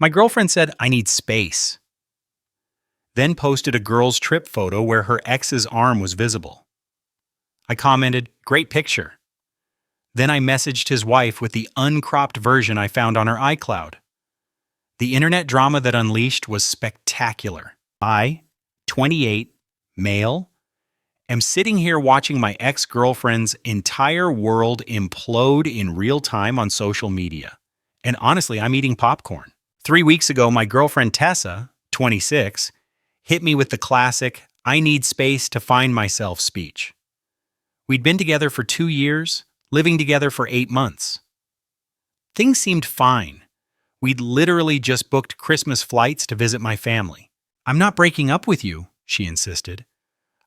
My girlfriend said I need space. Then posted a girl's trip photo where her ex's arm was visible. I commented, "Great picture." Then I messaged his wife with the uncropped version I found on her iCloud. The internet drama that unleashed was spectacular. I, 28, male, am sitting here watching my ex-girlfriend's entire world implode in real time on social media. And honestly, I'm eating popcorn. 3 weeks ago, my girlfriend Tessa, 26, hit me with the classic, "I need space to find myself" speech. We'd been together for 2 years, living together for 8 months. Things seemed fine. We'd literally just booked Christmas flights to visit my family. "I'm not breaking up with you," she insisted.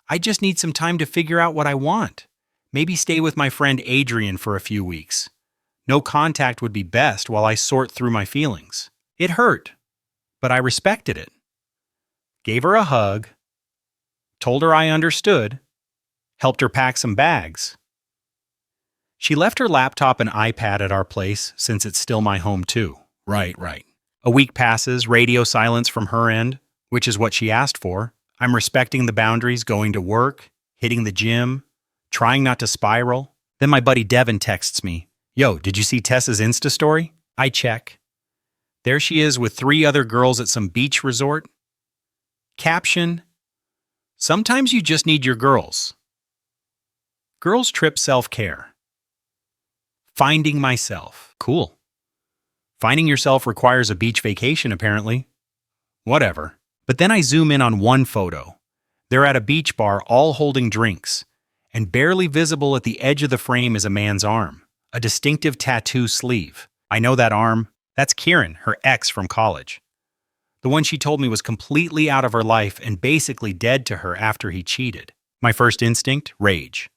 "I just need some time to figure out what I want. Maybe stay with my friend Adrian for a few weeks. No contact would be best while I sort through my feelings." It hurt, but I respected it. Gave her a hug, told her I understood, helped her pack some bags. She left her laptop and iPad at our place since it's still my home too. Right. A week passes, radio silence from her end, which is what she asked for. I'm respecting the boundaries, going to work, hitting the gym, trying not to spiral. Then my buddy Devin texts me, "Yo, did you see Tessa's Insta story?" I check. There she is with 3 other girls at some beach resort. Caption, "Sometimes you just need your girls." Girls trip self-care. Finding myself. Cool. Finding yourself requires a beach vacation, apparently. Whatever. But then I zoom in on one photo. They're at a beach bar, all holding drinks, and barely visible at the edge of the frame is a man's arm, a distinctive tattoo sleeve. I know that arm. That's Kieran, her ex from college. The one she told me was completely out of her life and basically dead to her after he cheated. My first instinct, rage.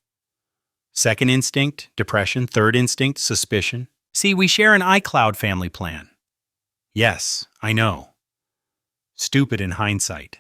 Second instinct, depression. Third instinct, suspicion. See, we share an iCloud family plan. Yes, I know. Stupid in hindsight.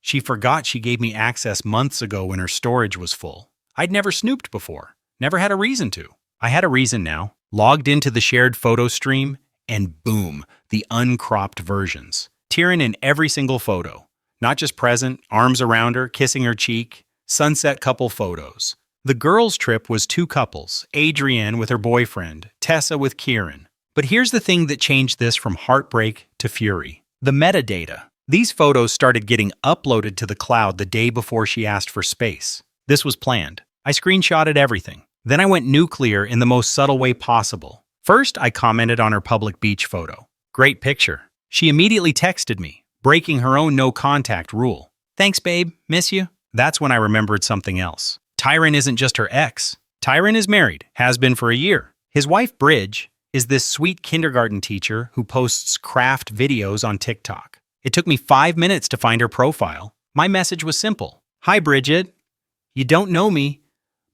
She forgot she gave me access months ago when her storage was full. I'd never snooped before. Never had a reason to. I had a reason now. Logged into the shared photo stream, and boom, the uncropped versions. Tyrion in every single photo. Not just present, arms around her, kissing her cheek, sunset couple photos. The girls' trip was 2 couples, Adrienne with her boyfriend, Tessa with Kieran. But here's the thing that changed this from heartbreak to fury. The metadata. These photos started getting uploaded to the cloud the day before she asked for space. This was planned. I screenshotted everything. Then I went nuclear in the most subtle way possible. First, I commented on her public beach photo. "Great picture." She immediately texted me, breaking her own no-contact rule. "Thanks, babe. Miss you." That's when I remembered something else. Tyron isn't just her ex. Tyron is married, has been for a year. His wife, Bridge, is this sweet kindergarten teacher who posts craft videos on TikTok. It took me 5 minutes to find her profile. My message was simple. "Hi, Bridget. You don't know me,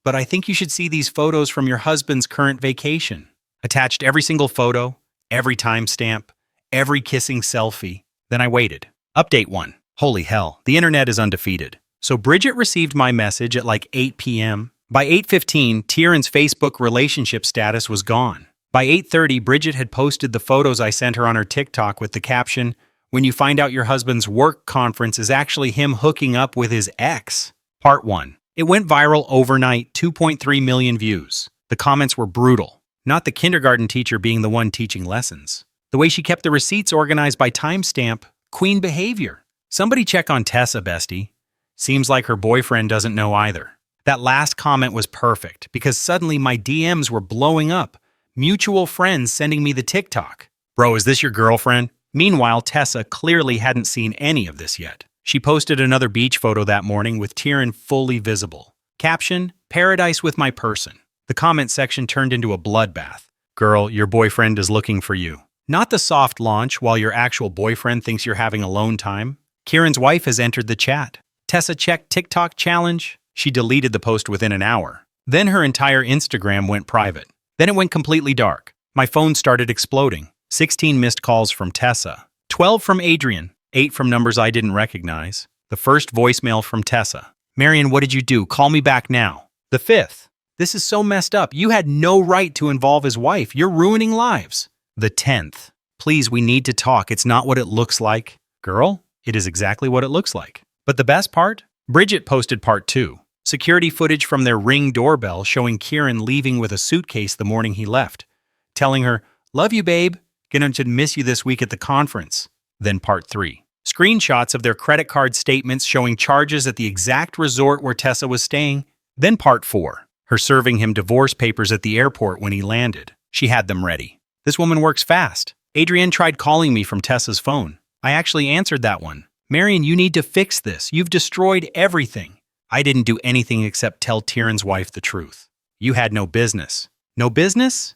but I think you should see these photos from your husband's current vacation." Attached every single photo, every timestamp, every kissing selfie. Then I waited. Update 1. Holy hell, the internet is undefeated. So Bridget received my message at like 8 p.m. By 8:15, Tyrion's Facebook relationship status was gone. By 8:30, Bridget had posted the photos I sent her on her TikTok with the caption, "When you find out your husband's work conference is actually him hooking up with his ex." Part 1. It went viral overnight, 2.3 million views. The comments were brutal. Not the kindergarten teacher being the one teaching lessons. The way she kept the receipts organized by timestamp, queen behavior. Somebody check on Tessa, bestie. Seems like her boyfriend doesn't know either. That last comment was perfect because suddenly my DMs were blowing up. Mutual friends sending me the TikTok. "Bro, is this your girlfriend?" Meanwhile, Tessa clearly hadn't seen any of this yet. She posted another beach photo that morning with Tyrion fully visible. Caption, "Paradise with my person." The comment section turned into a bloodbath. "Girl, your boyfriend is looking for you." Not the soft launch while your actual boyfriend thinks you're having alone time. Kieran's wife has entered the chat. Tessa checked TikTok challenge. She deleted the post within an hour. Then her entire Instagram went private. Then it went completely dark. My phone started exploding. 16 missed calls from Tessa. 12 from Adrian. 8 from numbers I didn't recognize. The first voicemail from Tessa. "Marion, what did you do? Call me back now." The 5th. "This is so messed up. You had no right to involve his wife. You're ruining lives." The 10th. Please, we need to talk. It's not what it looks like. Girl, it is exactly what it looks like. But the best part? Bridget posted part 2. Security footage from their Ring doorbell showing Kieran leaving with a suitcase the morning he left, telling her, "Love you, babe. Gonna miss you this week at the conference." Then part 3. Screenshots of their credit card statements showing charges at the exact resort where Tessa was staying. Then part 4. Her serving him divorce papers at the airport when he landed. She had them ready. This woman works fast. Adrienne tried calling me from Tessa's phone. I actually answered that one. "Marion, you need to fix this. You've destroyed everything." I didn't do anything except tell Tieran's wife the truth. "You had no business." "No business?"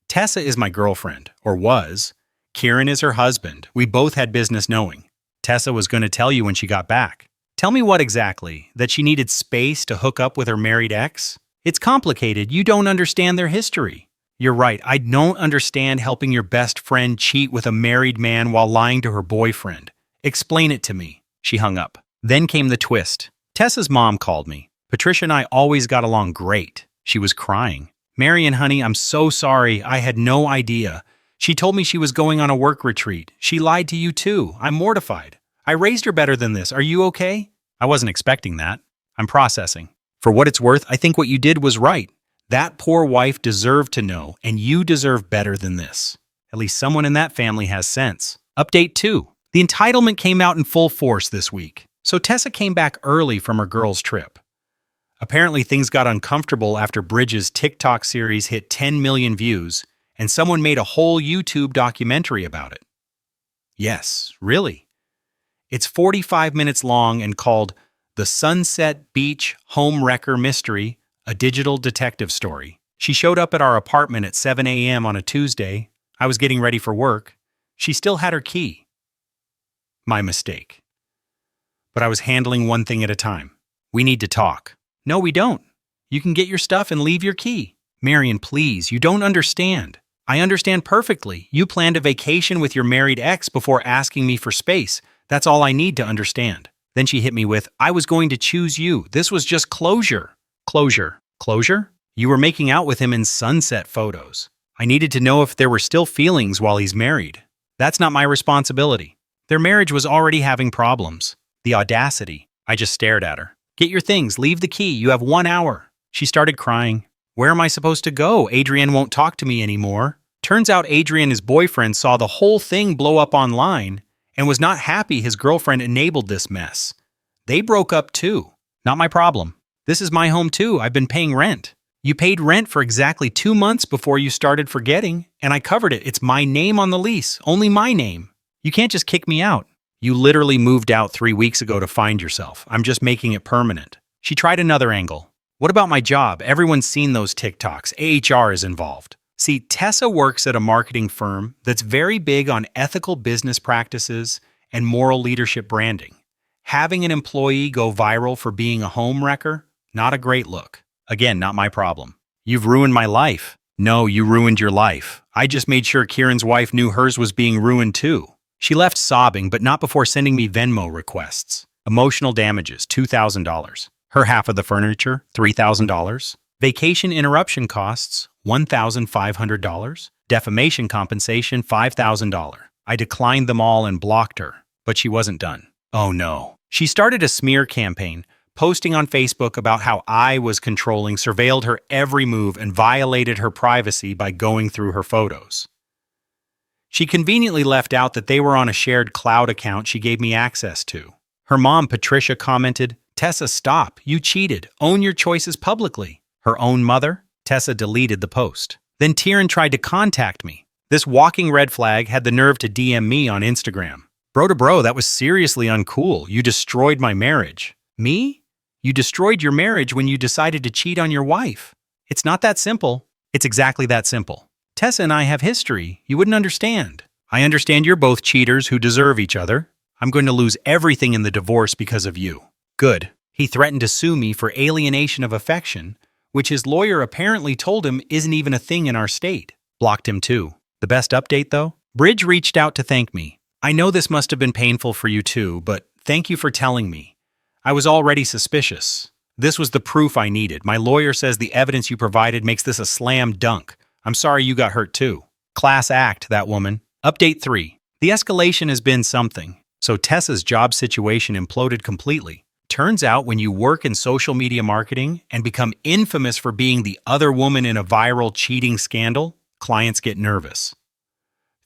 "Tessa is my girlfriend, or was. Kieran is her husband. We both had business knowing. Tessa was going to tell you when she got back." "Tell me what exactly? That she needed space to hook up with her married ex?" "It's complicated. You don't understand their history." "You're right. I don't understand helping your best friend cheat with a married man while lying to her boyfriend. Explain it to me." She hung up. Then came the twist. Tessa's mom called me. "Patricia and I always got along great." She was crying. "Marion, honey, I'm so sorry. I had no idea. She told me she was going on a work retreat. She lied to you too. I'm mortified. I raised her better than this. Are you okay?" "I wasn't expecting that. I'm processing. For what it's worth, I think what you did was right. That poor wife deserved to know, and you deserve better than this. At least someone in that family has sense." Update 2. The entitlement came out in full force this week. So Tessa came back early from her girls' trip. Apparently things got uncomfortable after Bridges' TikTok series hit 10 million views, and someone made a whole YouTube documentary about it. Yes, really. It's 45 minutes long and called The Sunset Beach Home Wrecker Mystery, a digital detective story. She showed up at our apartment at 7 a.m. on a Tuesday. I was getting ready for work. She still had her key. My mistake. But I was handling one thing at a time. "We need to talk." "No, we don't. You can get your stuff and leave your key." "Marion, please, you don't understand." "I understand perfectly. You planned a vacation with your married ex before asking me for space. That's all I need to understand." Then she hit me with, "I was going to choose you. This was just closure." Closure. Closure? You were making out with him in sunset photos. I needed to know if there were still feelings while he's married. That's not my responsibility. Their marriage was already having problems. The audacity. I just stared at her. "Get your things, leave the key, you have 1 hour." She started crying. "Where am I supposed to go? Adrienne won't talk to me anymore." Turns out Adrienne and his boyfriend saw the whole thing blow up online and was not happy his girlfriend enabled this mess. They broke up too. Not my problem. This is my home too. I've been paying rent. You paid rent for exactly 2 months before you started forgetting, and I covered it. It's my name on the lease, only my name. You can't just kick me out. You literally moved out 3 weeks ago to find yourself. I'm just making it permanent. She tried another angle. "What about my job? Everyone's seen those TikToks. AHR is involved." See, Tessa works at a marketing firm that's very big on ethical business practices and moral leadership branding. Having an employee go viral for being a home wrecker? Not a great look. Again, not my problem. "You've ruined my life." No, you ruined your life. I just made sure Kieran's wife knew hers was being ruined too. She left sobbing, but not before sending me Venmo requests. Emotional damages, $2,000. Her half of the furniture, $3,000. Vacation interruption costs, $1,500. Defamation compensation, $5,000. I declined them all and blocked her, but she wasn't done. Oh no. She started a smear campaign, posting on Facebook about how I was controlling, surveilled her every move, and violated her privacy by going through her photos. She conveniently left out that they were on a shared cloud account she gave me access to. Her mom, Patricia, commented, "Tessa, stop. You cheated. Own your choices publicly." Her own mother? Tessa deleted the post. Then Tieran tried to contact me. This walking red flag had the nerve to DM me on Instagram. "Bro to bro, that was seriously uncool. You destroyed my marriage." "Me? You destroyed your marriage when you decided to cheat on your wife. It's not that simple." "It's exactly that simple. Tessa and I have history. You wouldn't understand." "I understand you're both cheaters who deserve each other. I'm going to lose everything in the divorce because of you." "Good." He threatened to sue me for alienation of affection, which his lawyer apparently told him isn't even a thing in our state. Blocked him too. The best update though? Bridge reached out to thank me. "I know this must have been painful for you too, but thank you for telling me. I was already suspicious. This was the proof I needed. My lawyer says the evidence you provided makes this a slam dunk. I'm sorry you got hurt too." Class act, that woman. Update 3. The escalation has been something. So Tessa's job situation imploded completely. Turns out when you work in social media marketing and become infamous for being the other woman in a viral cheating scandal, clients get nervous.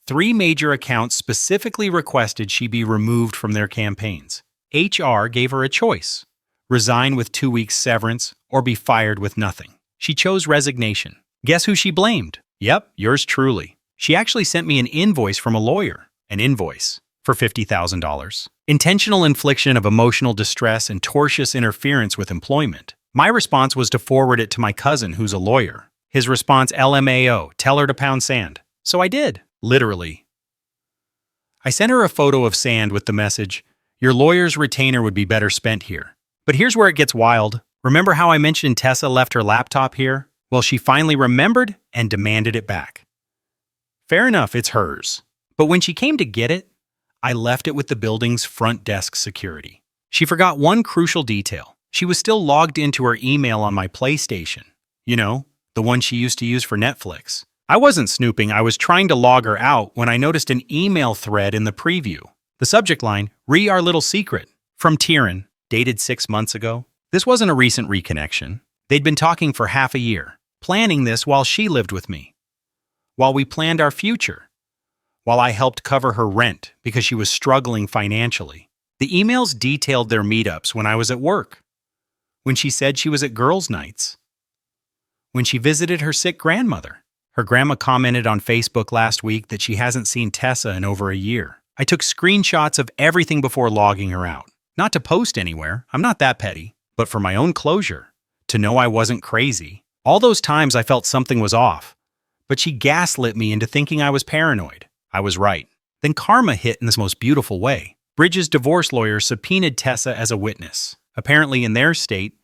3 major accounts specifically requested she be removed from their campaigns. HR gave her a choice: resign with 2 weeks severance or be fired with nothing. She chose resignation. Guess who she blamed? Yep, yours truly. She actually sent me an invoice from a lawyer. An invoice for $50,000. Intentional infliction of emotional distress and tortious interference with employment. My response was to forward it to my cousin, who's a lawyer. His response, LMAO, tell her to pound sand. So I did, literally. I sent her a photo of sand with the message, your lawyer's retainer would be better spent here. But here's where it gets wild. Remember how I mentioned Tessa left her laptop here? Well, she finally remembered and demanded it back. Fair enough, it's hers. But when she came to get it, I left it with the building's front desk security. She forgot one crucial detail. She was still logged into her email on my PlayStation. You know, the one she used to use for Netflix. I wasn't snooping, I was trying to log her out when I noticed an email thread in the preview. The subject line, re our little secret, from Tyrion, dated 6 months ago. This wasn't a recent reconnection. They'd been talking for half a year, planning this while she lived with me. While we planned our future. While I helped cover her rent because she was struggling financially. The emails detailed their meetups when I was at work. When she said she was at girls' nights. When she visited her sick grandmother. Her grandma commented on Facebook last week that she hasn't seen Tessa in over a year. I took screenshots of everything before logging her out. Not to post anywhere, I'm not that petty, but for my own closure. To know I wasn't crazy. All those times I felt something was off. But she gaslit me into thinking I was paranoid. I was right. Then karma hit in this most beautiful way. Bridges' divorce lawyer subpoenaed Tessa as a witness. Apparently in their state,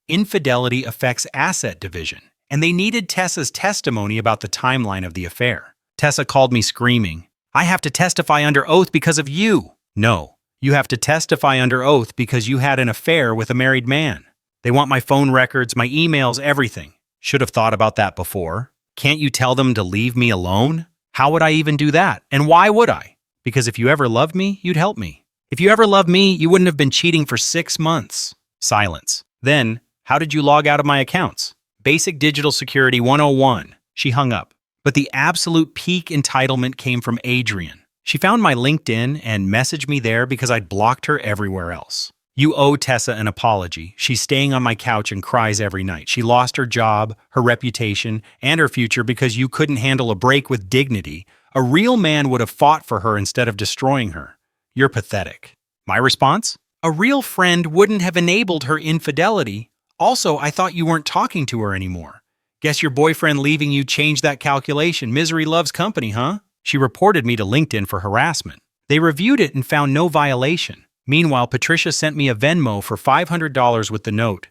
infidelity affects asset division, and they needed Tessa's testimony about the timeline of the affair. Tessa called me screaming, I have to testify under oath because of you. No, you have to testify under oath because you had an affair with a married man. They want my phone records, my emails, everything. Should have thought about that before. Can't you tell them to leave me alone? How would I even do that? And why would I? Because if you ever loved me, you'd help me. If you ever loved me, you wouldn't have been cheating for 6 months. Silence. Then, how did you log out of my accounts? Basic Digital Security 101. She hung up. But the absolute peak entitlement came from Adrian. She found my LinkedIn and messaged me there because I'd blocked her everywhere else. You owe Tessa an apology. She's staying on my couch and cries every night. She lost her job, her reputation, and her future because you couldn't handle a break with dignity. A real man would have fought for her instead of destroying her. You're pathetic. My response? A real friend wouldn't have enabled her infidelity. Also, I thought you weren't talking to her anymore. Guess your boyfriend leaving you changed that calculation. Misery loves company, huh? She reported me to LinkedIn for harassment. They reviewed it and found no violation. Meanwhile, Patricia sent me a Venmo for $500 with the note.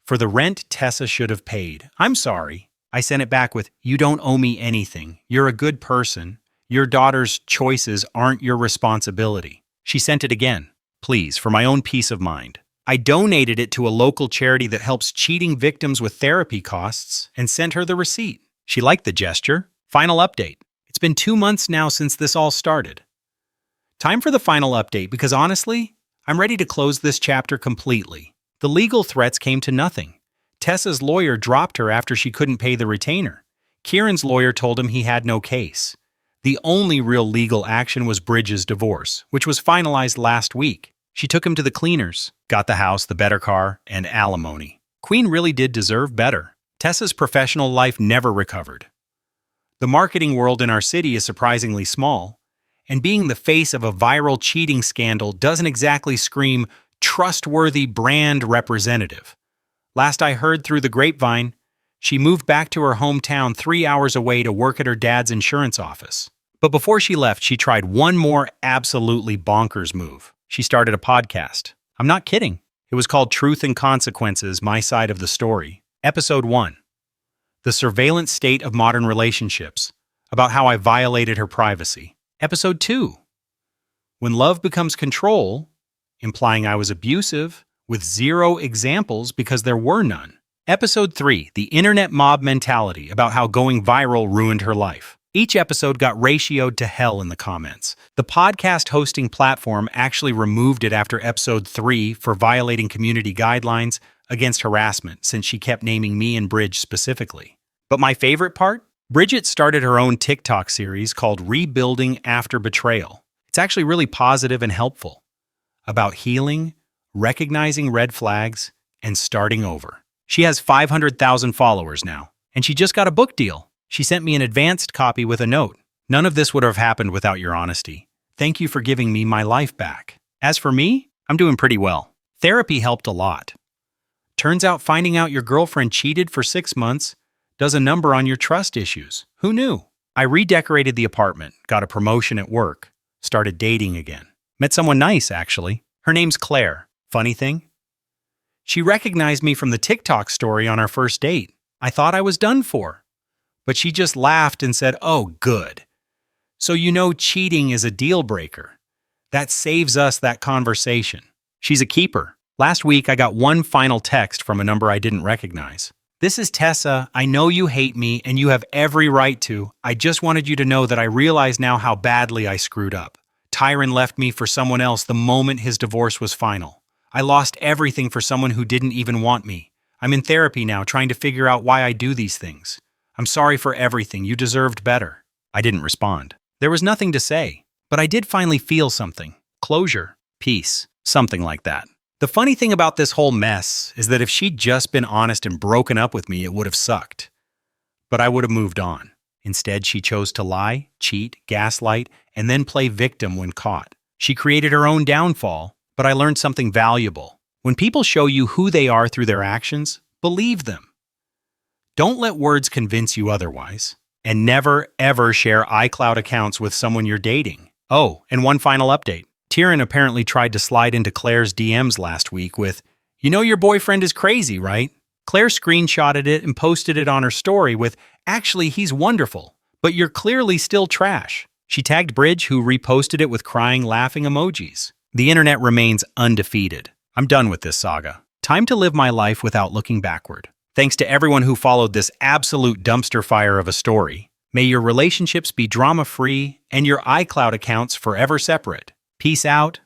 For the rent Tessa should have paid. I'm sorry. I sent it back with, you don't owe me anything. You're a good person. Your daughter's choices aren't your responsibility. She sent it again. Please, for my own peace of mind. I donated it to a local charity that helps cheating victims with therapy costs and sent her the receipt. She liked the gesture. Final update. It's been 2 months now since this all started. Time for the final update because honestly, I'm ready to close this chapter completely. The legal threats came to nothing. Tessa's lawyer dropped her after she couldn't pay the retainer. Kieran's lawyer told him he had no case. The only real legal action was Bridges' divorce, which was finalized last week. She took him to the cleaners, got the house, the better car, and alimony. Queen really did deserve better. Tessa's professional life never recovered. The marketing world in our city is surprisingly small, and being the face of a viral cheating scandal doesn't exactly scream trustworthy brand representative. Last I heard through the grapevine, she moved back to her hometown 3 hours away to work at her dad's insurance office. But before she left, she tried one more absolutely bonkers move. She started a podcast. I'm not kidding. It was called Truth and Consequences, My Side of the Story. Episode 1. The Surveillance State of Modern Relationships, about how I violated her privacy. Episode 2. When Love Becomes Control, implying I was abusive, with 0 examples because there were none. Episode 3. The Internet Mob Mentality, about how going viral ruined her life. Each episode got ratioed to hell in the comments. The podcast hosting platform actually removed it after episode 3 for violating community guidelines against harassment, since she kept naming me and Bridge specifically. But my favorite part? Bridget started her own TikTok series called Rebuilding After Betrayal. It's actually really positive and helpful, about healing, recognizing red flags, and starting over. She has 500,000 followers now, and she just got a book deal. She sent me an advanced copy with a note. None of this would have happened without your honesty. Thank you for giving me my life back. As for me, I'm doing pretty well. Therapy helped a lot. Turns out finding out your girlfriend cheated for 6 months does a number on your trust issues. Who knew? I redecorated the apartment, got a promotion at work, started dating again. Met someone nice, actually. Her name's Claire. Funny thing? She recognized me from the TikTok story on our first date. I thought I was done for. But she just laughed and said, "Oh, good. So you know cheating is a deal breaker. That saves us that conversation." She's a keeper. Last week, I got one final text from a number I didn't recognize. "This is Tessa. I know you hate me, and you have every right to. I just wanted you to know that I realize now how badly I screwed up. Tyron left me for someone else the moment his divorce was final. I lost everything for someone who didn't even want me. I'm in therapy now, trying to figure out why I do these things. I'm sorry for everything. You deserved better." I didn't respond. There was nothing to say, but I did finally feel something. Closure, peace, something like that. The funny thing about this whole mess is that if she'd just been honest and broken up with me, it would have sucked. But I would have moved on. Instead, she chose to lie, cheat, gaslight, and then play victim when caught. She created her own downfall, but I learned something valuable. When people show you who they are through their actions, believe them. Don't let words convince you otherwise. And never, ever share iCloud accounts with someone you're dating. Oh, and one final update. Tyron apparently tried to slide into Claire's DMs last week with, "You know your boyfriend is crazy, right?" Claire screenshotted it and posted it on her story with, "Actually, he's wonderful, but you're clearly still trash." She tagged Bridge, who reposted it with crying, laughing emojis. The internet remains undefeated. I'm done with this saga. Time to live my life without looking backward. Thanks to everyone who followed this absolute dumpster fire of a story. May your relationships be drama-free and your iCloud accounts forever separate. Peace out.